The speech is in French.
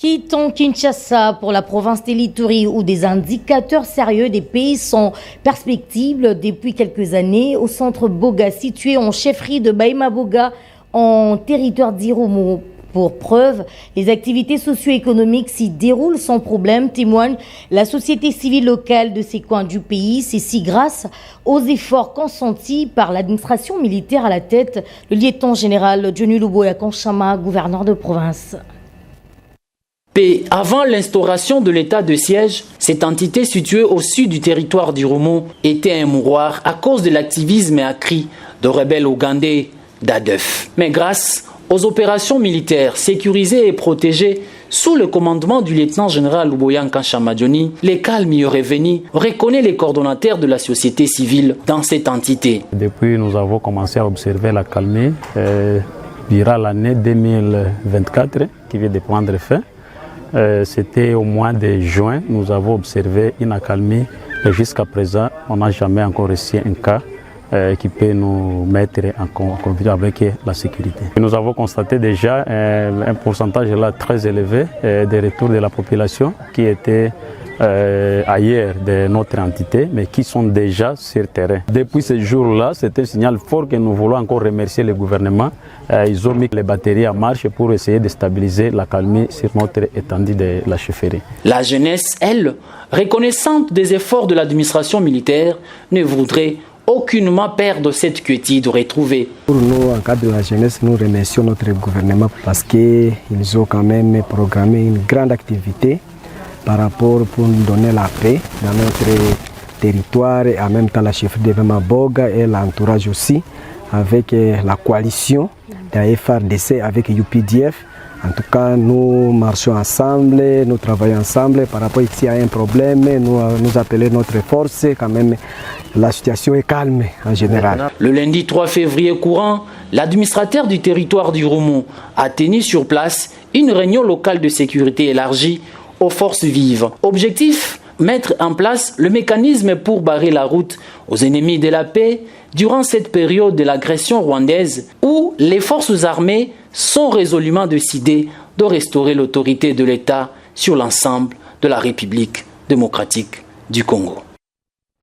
Quittons Kinshasa pour la province de l'Ituri où des indicateurs sérieux des pays sont perspectibles depuis quelques années au centre Boga situé en chefferie de Bahema Boga en territoire d'Irumu. Pour preuve, les activités socio-économiques s'y déroulent sans problème, témoigne la société civile locale de ces coins du pays. Ceci grâce aux efforts consentis par l'administration militaire à la tête, le lieutenant-général Johnny Luboya Kanchama, gouverneur de province. Avant l'instauration de l'état de siège, cette entité située au sud du territoire d'Irumu était un mouroir à cause de l'activisme accru de rebelles ougandais d'ADEF. Mais grâce aux opérations militaires sécurisées et protégées sous le commandement du lieutenant-général Luboya Kanchama Johnny, le calme y est revenu, reconnaît les coordonnateurs de la société civile dans cette entité. Depuis, nous avons commencé à observer la calmie durant l'année 2024 qui vient de prendre fin. C'était au mois de juin, nous avons observé une accalmie et jusqu'à présent, on n'a jamais encore reçu un cas qui peut nous mettre en conflit avec la sécurité. Nous avons constaté déjà un pourcentage là très élevé de retours de la population qui était ailleurs de notre entité, mais qui sont déjà sur terrain. Depuis ce jour-là, c'est un signal fort que nous voulons encore remercier le gouvernement. Ils ont mis les batteries en marche pour essayer de stabiliser la calmie sur notre étendue de la chefferie. La jeunesse, elle, reconnaissante des efforts de l'administration militaire, ne voudrait aucunement perdre cette quiétude retrouvée. Pour nous, en cas de la jeunesse, nous remercions notre gouvernement parce qu'ils ont quand même programmé une grande activité par rapport pour nous donner la paix dans notre territoire et en même temps la chefferie de Bahema Boga et l'entourage aussi avec la coalition de la FARDC avec UPDF. En tout cas, nous marchons ensemble, nous travaillons ensemble. Par rapport ici à un problème, nous appelons notre force. Quand même, la situation est calme en général. Le lundi 3 février courant, l'administrateur du territoire d'Irumu a tenu sur place une réunion locale de sécurité élargie aux forces vives. Objectif, mettre en place le mécanisme pour barrer la route aux ennemis de la paix durant cette période de l'agression rwandaise où les forces armées sont résolument décidées de restaurer l'autorité de l'État sur l'ensemble de la République démocratique du Congo.